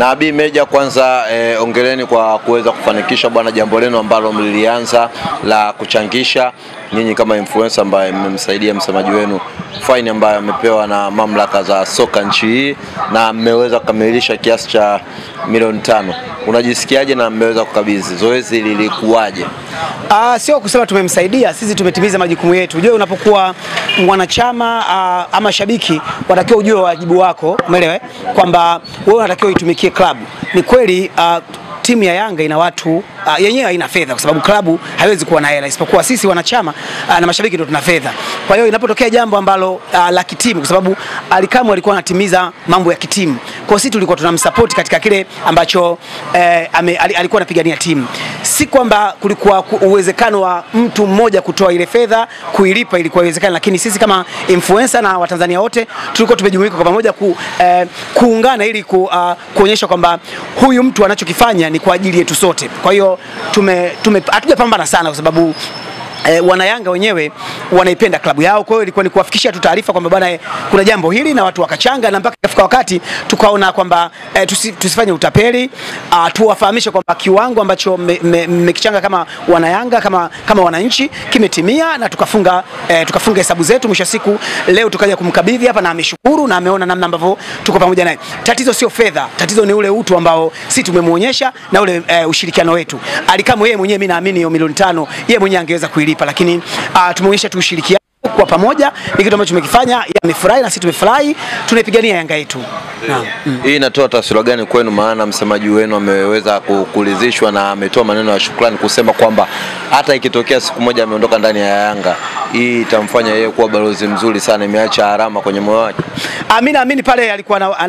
Na Bi Meja, kwanza ongeleni kwa kuweza kufanikisha bwana jambo lenu ambalo mlilianza la kuchangisha nyinyi kama influencer ambaye mmemsaidia msemaji wenu fine ambayo amepewa na mamlaka za soka nchi hii, na mmeweza kukamilisha kiasi cha milioni 5. Unajisikiaje na mmeweza kukabidhi? Zoezi lilikuwaje? Sio kusema tumemsaidia, sisi tumetimiza majukumu yetu. Unajua unapokuwa mwanachama ama shabiki, unatakiwa ujue wajibu wako, umeelewa? Kwamba wewe unatakiwa uitumikie klabu. Ni kweli timu ya Yanga ina watu yenyewe haina fedha, kwa sababu klabu haiwezi kuwa na hela, isipokuwa sisi wanachama na mashabiki ndio tuna fedha. Kwa hiyo inapotokea jambo ambalo la kitimu, kwa sababu Alikamu alikuwa anatimiza mambo ya kitimu, kwa sisi tulikuwa tunamsupport katika kile ambacho alikuwa anapigania timu. Si kwamba kulikuwa uwezekano wa mtu mmoja kutoa ile fedha kuilipa, ilikuwa iwezekana, lakini sisi kama influencer na Watanzania wote tulikuwa tumejumuika kwa pamoja kuungana ili kuonyesha kwamba huyu mtu anachokifanya ni kwa ajili yetu sote. Kwa hiyo hatujapambana sana, kwa sababu wana Yanga wenyewe wanaipenda klabu yao. Kwa hiyo ilikuwa ni kuwafikishia tu taarifa kwamba bwana kuna jambo hili, na watu wakachanga, na mpaka kafika wakati tukaona kwamba tusifanye utapeli, tuwafahamishe kwamba kiwango ambacho mmekichanga kama wana Yanga kama wananchi kimetimia, na tukafunga hesabu zetu. Mwisho siku leo tukaja kumkabidhi hapa, na ameshukuru na ameona namna ambavyo tuko pamoja naye. Tatizo sio fedha, tatizo ni ule utu ambao sisi tumemuonyesha na ule ushirikiano wetu. Alikamu yeye mwenyewe, mimi naamini hiyo milioni 5 yeye mwenyewe angeweza kuilipa, lakini tumeonyesha tu ushirikiano kwa pamoja. Ni kitu ambacho tumekifanya, yeye amefurahi na sisi tumefurahi, tunaipigania Yanga yetu. Hii inatoa taswira gani kwenu, maana msemaji wenu ameweza kukulizishwa na ametoa maneno ya shukrani kusema kwamba hata ikitokea siku moja ameondoka ndani ya Yanga, hii itamfanya yeye kuwa balozi mzuri sana, imeacha alama kwenye moyo wake? Mimi naamini pale alikuwa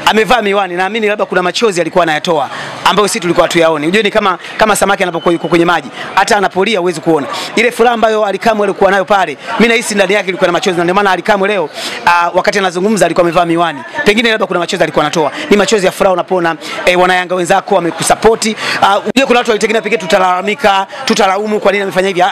amevaa miwani, naamini labda kuna machozi alikuwa anayatoa ambayo sisi tulikuwa tuyaone. Unajua ni kama samaki anapokuwa yuko kwenye maji, hata anapolia huwezi kuona ile furaha ambayo Alikamu alikuwa nayo pale. Mimi nahisi ndani yake ilikuwa na machozi, na ndio maana Alikamu leo wakati anazungumza alikuwa amevaa miwani. Pengine labda kuna machozi alikuwa anatoa, ni machozi ya furaha unapoona wana Yanga wenzako wamekusupport. Unajua kuna watu walitegemea pekee tutalalamika, tutalaumu kwa nini amefanya hivi.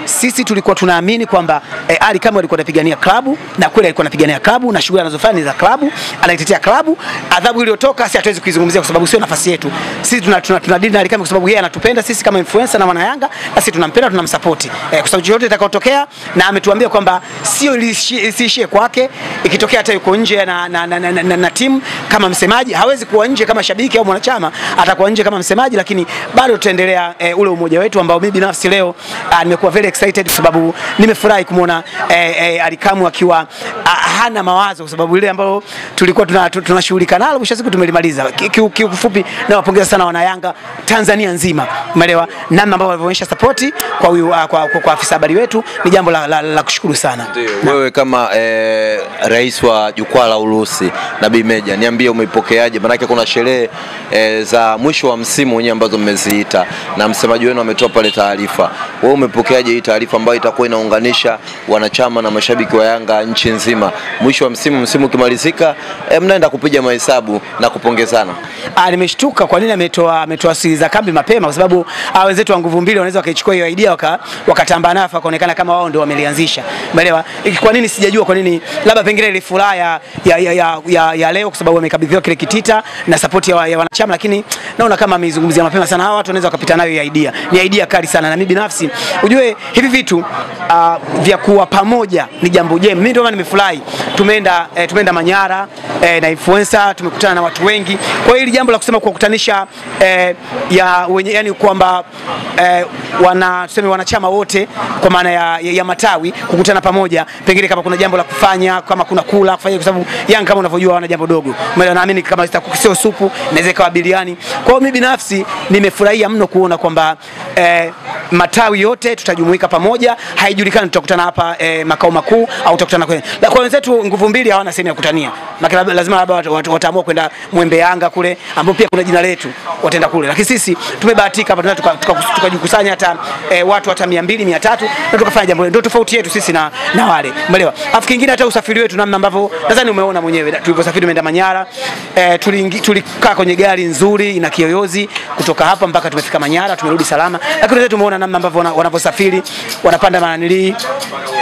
Sisi tulikuwa tunaamini kwamba Alikamu alikuwa anapigania klabu, na kweli alikuwa anapigania klabu, na shughuli anazofanya ni za klabu, anaitetea klabu. Adhabu iliyotoka sisi hatuwezi kuizungumzia kwa sababu sio nafasi yetu. Sisi tunadili na Alikamu kwa sababu yeye anatupenda sisi kama influencer na wana Yanga, na sisi tunampenda, tunamsupport. Kwa sababu chochote itakayotokea, na ametuambia kwamba sio isiishie kwake, ikitokea hata yuko nje na timu kama msemaji, hawezi kuwa nje kama shabiki au mwanachama, atakuwa nje kama msemaji, lakini bado tutaendelea ule umoja wetu ambao mimi binafsi leo nimekuwa very excited kwa sababu nimefurahi kumuona Alikamu akiwa hana mawazo, kwa sababu ile ambayo tulikuwa tunashughulika nalo mwisho siku tumelimaliza. Kiufupi na wapongeza sana wana Yanga Tanzania nzima, umeelewa namna ambao walivyoonyesha support kwa afisa habari wetu, ni jambo la kushukuru sana. Wewe kama rais wa jukwaa la Urusi na Bi Meja, niambie umeipokeaje? Maana kuna sherehe za mwisho wa msimu wenyewe ambazo mmeziita na msemaji wenu ametoa pale taarifa. Wewe umepokeaje hii taarifa ambayo itakuwa inaunganisha wanachama na mashabiki wa Yanga nchi nzima? Mwisho wa msimu ukimalizika, mnaenda kupiga mahesabu na kupongezana. Nimeshtuka kwa nini ametoa siri za kambi mapema, kwa sababu wenzetu wa nguvu mbili wanaweza wakaichukua hiyo idea wakatamba nafa, kaonekana kama wao ndio wamelianzisha. Umeelewa? Kwa nini sijajua, kwa nini labda pengine ile furaha ya leo kwa sababu wamekabidhiwa kile kitita na support ya wanachama, lakini naona kama ameizungumzia mapema sana. Hawa watu wanaweza wakapita nayo hiyo idea. Ni idea kali sana, na mimi binafsi ujue hivi vitu vya kuwa pamoja ni jambo jema. Mimi ndio maana nimefurahi. Tumeenda Manyara na influencer, tumekutana na watu wengi. Kwa hiyo hili jambo la kusema kuwakutanisha yani kwamba tuseme wanachama wote kwa maana ya matawi kukutana pamoja, pengine kama kuna jambo la kufanya, kama kuna kula kufanya, kwa sababu Yanga kama unavyojua wana jambo dogo. Naamini kama sio supu inaweza ikawa biliani. Kwa hiyo mimi binafsi nimefurahia mno kuona kwamba matawi yote tutajumuika pamoja. Haijulikani tutakutana hapa makao makuu au tutakutana kwa wenzetu nguvu mbili hawana sehemu ya kutania. Lazima labda wataamua kwenda Mwembe Yanga kule ambapo pia kuna jina letu, wataenda kule. Lakini sisi tumebahatika hapa tukajikusanya hata watu hata 200 300 na tukafanya jambo. Ndio tofauti yetu sisi na wale. Umeelewa? Afu kingine hata usafiri wetu namna ambavyo nadhani umeona mwenyewe tuliposafiri tumeenda Manyara, tulikaa kwenye gari nzuri ina kiyoyozi kutoka hapa mpaka tumefika Manyara, tumerudi salama. Lakini tumeona namna ambavyo wanavyosafiri, wanapanda manili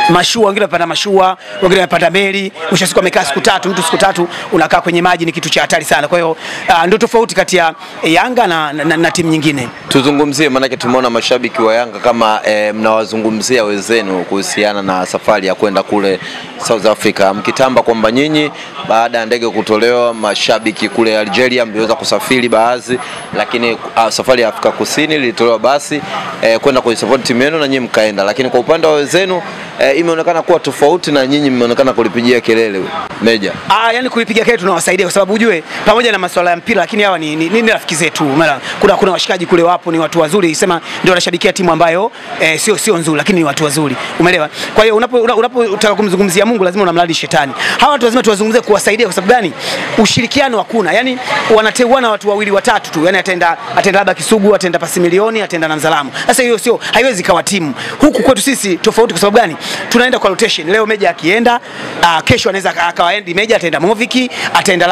mashua, wengine wanapanda mashua, wengine wanapanda meli, mwisho siku amekaa siku 3, mtu siku 3 unakaa kwenye maji, ni kitu cha hatari sana. Kwa hiyo ndio tofauti kati ya Yanga na timu nyingine. Tuzungumzie, maana tumeona mashabiki wa Yanga kama mnawazungumzia wenzenu kuhusiana na safari ya kwenda kule South Africa, mkitamba kwamba nyinyi baada ya ndege kutolewa, mashabiki kule Algeria mliweza kusafiri baadhi, lakini safari ya Afrika Kusini ilitolewa basi kwenda kuisupport timu yenu na nyinyi mkaenda, lakini kwa upande wa wenzenu imeonekana kuwa tofauti na nyinyi mmeonekana kulipigia kelele. Meja, yani kulipigia kelele tunawasaidia kwa sababu ujue pamoja na masuala ya mpira, lakini hawa ni rafiki zetu. Umeona, kuna washikaji kule wapo, ni watu wazuri, sema ndio wanashabikia timu ambayo sio nzuri, lakini ni watu wazuri, umeelewa? Kwa hiyo unapotaka kumzungumzia Mungu lazima unamladi shetani. Hawa watu lazima tuwazungumzie kuwasaidia. Kwa sababu gani? Ushirikiano hakuna, yani wanateuana watu wawili watatu tu, yani ataenda labda Kisugu, ataenda Pasi Milioni, ataenda na Mzalamu. Sasa hiyo sio, haiwezi kawa timu. Huku kwetu sisi tofauti. Kwa sababu gani? Tunaenda kwa rotation. Leo Meja akienda, kesho anaweza akawaendi Meja, ataenda Moviki, ataenda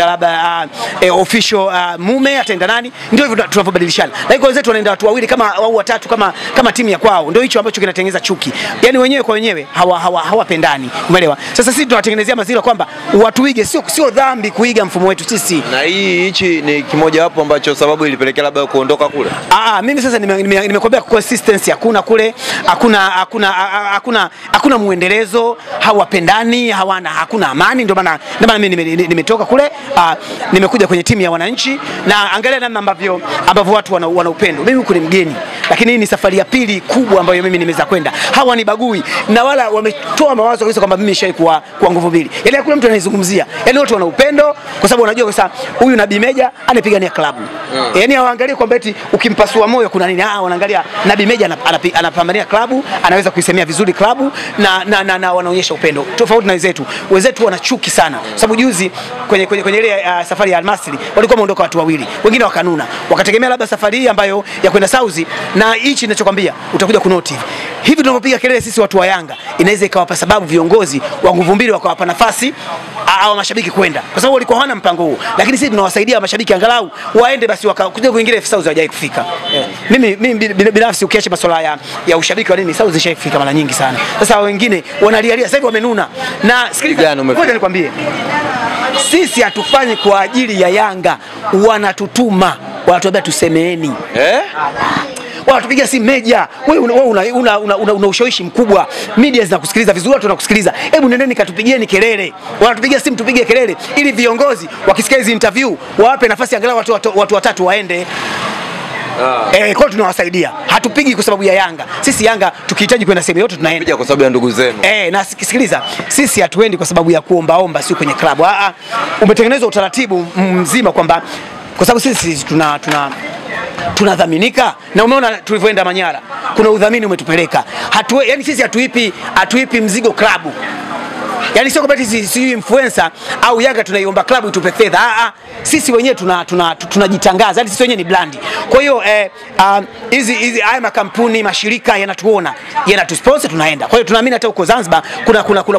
labda official Mume, ataenda nani, ndio hivyo tunavyobadilishana. Lakini kwa wenzetu wanaenda watu wawili kama au watatu kama timu ya kwao. Ndio hicho ambacho kinatengeneza chuki. Yani wenyewe kwa wenyewe hawapendani. Umeelewa? Sasa sisi tunatengenezea mazingira kwamba watu wige, sio dhambi kuiga mfumo wetu sisi. Na hichi ni kimoja wapo ambacho sababu ilipelekea labda kuondoka kule. Mimi sasa nimekwambia consistency hakuna kule, hakuna muendelezo, hawapendani, hakuna amani. Ndio maana mimi nimetoka kule, nimekuja kwenye timu ya wananchi, na angalia namna ambavyo watu wana upendo. Mimi huko ni mgeni, lakini hii ni safari ya pili kubwa ambayo mimi nimeweza kwenda. Hawa ni bagui na wala wametoa mawazo kabisa kwamba mimi shai kwa nguvu mbili. Yaani hakuna mtu anayezungumzia. Yaani wote wana upendo kwa sababu wanajua sasa huyu Nabii Meja anapigania klabu. Yaani hawaangalie kwamba eti ukimpasua moyo kuna nini. Wanaangalia Nabii Meja anapambania klabu, anaweza kuisemea vizuri klabu na wanaonyesha upendo. Tofauti na wenzetu wana chuki sana. Sababu juzi kwenye ile safari ya Al-Masri walikuwa wameondoka watu wawili. Wengine wakanuna. Wakategemea labda safari hii ambayo ya kwenda Saudi, na hichi ninachokwambia utakuja kunoti. Hivi tunapopiga kelele sisi watu wa Yanga, inaweza ikawapa sababu viongozi wa nguvu mbili wakawapa nafasi au mashabiki kwenda, kwa sababu walikuwa hawana mpango huu. Lakini sisi tunawasaidia mashabiki angalau waende basi wakakuja kuingia Saudi hawajai kufika. Mimi binafsi ukiacha masuala ya ushabiki wa nini, Saudi ishafika mara nyingi sana. Sasa wengine wanalialia sasa hivi wamenuna. Na sikiliza, ngoja nikwambie, sisi hatufanyi kwa ajili ya Yanga, wanatutuma, wanatuambia tusemeeni. Wanatupigia simu, Meja, wewe una ushawishi mkubwa, media zinakusikiliza vizuri, watu wanakusikiliza, hebu nendeni katupigieni kelele. Wanatupigia simu tupige kelele ili viongozi wakisikia hizo interview wawape nafasi angalau watu watatu waende. Kwa tunawasaidia. Hatupigi kwa sababu ya Yanga. Sisi Yanga tukihitaji kwenda sehemu yote tunaenda. Kwa sababu ya ndugu zenu. Na sikiliza, sisi hatuendi kwa sababu ya kuomba sio kwenye klabu. Umetengenezwa utaratibu mzima kwamba kwa sababu sisi tunadhaminika, na umeona tulivyoenda Manyara, kuna udhamini umetupeleka. Yani sisi hatuipi mzigo klabu. Yani sio kwamba sisi influencer au Yanga tunaiomba klabu itupe fedha. Sisi wenyewe tunajitangaza. Yani sisi wenyewe ni brand. Kwa hiyo hizi haya makampuni, mashirika yanatuona, yanatusponsor, tunaenda. Kwa hiyo tunaamini hata huko Zanzibar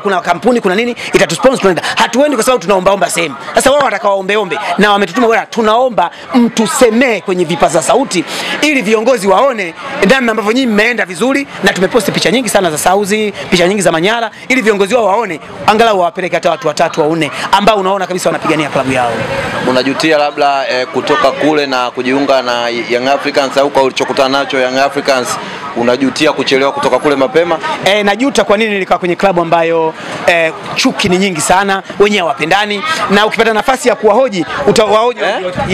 kuna kampuni, kuna nini itatusponsor, tunaenda. Hatuendi kwa sababu tunaomba sehemu. Sasa wao watakawaombe na wametutuma bwana, tunaomba mtusemee kwenye vipaza sauti ili viongozi waone ndani ambavyo nyinyi mmeenda vizuri, na tumeposti picha nyingi sana za Saudi, picha nyingi za Manyara, ili viongozi wao waone, angalau wawapeleke hata watu watatu au nne ambao unaona kabisa wanapigania klabu yao. Unajutia labda kutoka kule na kujiunga na Young Africans, au kwa ulichokutana nacho Young Africans unajutia kuchelewa kutoka kule mapema? Najuta kwa nini nilikaa kwenye klabu ambayo chuki ni nyingi sana, wenyewe hawapendani, na ukipata nafasi ya kuwahoji utawahoji.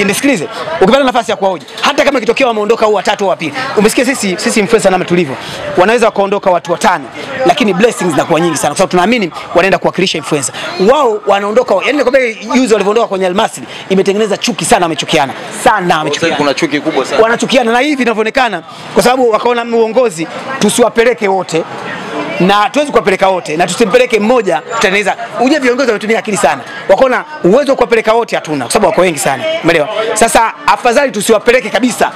Nisikilize, ukipata nafasi ya kuwahoji, hata kama kitokea wameondoka au watatu au wa pili, umesikia sisi influencer na tulivyo, wanaweza wakaondoka watu watano, lakini blessings zinakuwa nyingi sana kwa sababu tunaamini wanaenda kuwakilisha influencer. Wao wanaondoka, yani nakwambia juzi walivyoondoka kwenye Al-Masri imetengeneza chuki sana, wamechukiana sana. Kuna chuki kubwa sana. Wanachukiana, na hivi inavyoonekana kwa sababu wakaona uongozi tusiwapeleke wote, na tuwezi kuwapeleka wote, na tusimpeleke mmoja tutengeneza. Uje viongozi wametumia akili sana, wakaona uwezo wa kuwapeleka wote hatuna kwa sababu wako wengi sana, umeelewa? Sasa afadhali tusiwapeleke kabisa,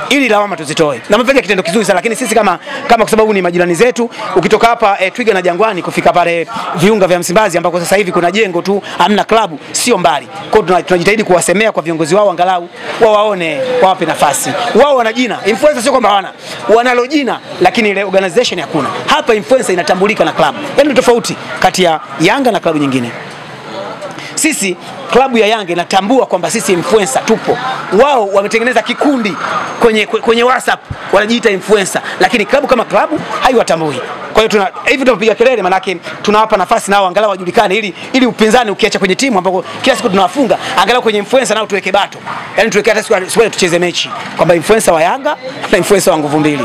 ili lawama tuzitoe. Na mmefanya kitendo kizuri sana, lakini sisi kama kwa sababu ni majirani zetu, ukitoka hapa Twiga na Jangwani kufika pale viunga vya Msimbazi ambako sasa hivi kuna jengo tu, hamna klabu, sio mbali. Kwa hiyo tunajitahidi kuwasemea kwa viongozi wao, angalau wao waone, wawape nafasi. Wao wana jina, influencer sio kwamba hawana, wanalo jina, lakini ile organization hakuna. Hapa influencer inatambulika na klabu. Yaani tofauti kati ya Yanga na klabu nyingine. Sisi klabu ya Yanga inatambua kwamba sisi influencer tupo. Wao wametengeneza kikundi kwenye WhatsApp wanajiita influencer, lakini klabu kama klabu haiwatambui. Kwa hiyo hivi tunapiga kelele, manake tunawapa nafasi nao angalau wajulikane, ili upinzani ukiacha kwenye timu ambako kila siku tunawafunga, angalau kwenye influencer nao tuweke bato. Yaani tuweke hata siku tucheze mechi kwamba influencer wa Yanga na influencer wa Nguvu Mbili.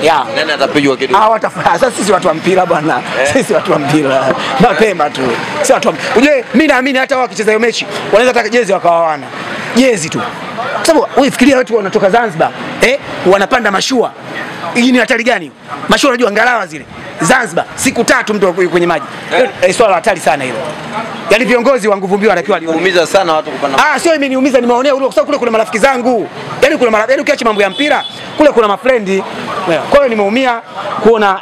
Yeah. Nani atapigwa kidogo? Watafurahi. Sasa sisi watu wa mpira bwana. Sisi watu wa mpira. Mapema tu. Sisi watu wa mpira. Unajua mimi naamini hata wao wakicheza hiyo mechi wanaweza taka jezi wakawawana. Jezi tu. Kwa sababu wewe fikiria watu wanatoka Zanzibar, wanapanda mashua. Hii ni hatari gani? Mashua unajua ngalawa zile. Zanzibar siku 3 mtu kwenye maji. Swala hatari sana hilo. Yaani viongozi wa Nguvu Mbili wanatakiwa waliumiza sana watu kupanda. Sio mimi niumiza, nimeonea kwa sababu kule kuna marafiki zangu. Yaani kuna marafiki, ukiacha mambo ya mpira, kule kuna mafrendi. Kwa hiyo nimeumia kuona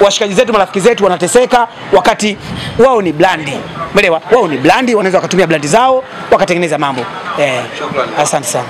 washikaji zetu, marafiki zetu wanateseka wakati wao ni blandi. Umeelewa? Wao ni blandi, wanaweza wakatumia blandi zao wakatengeneza mambo. Asante sana.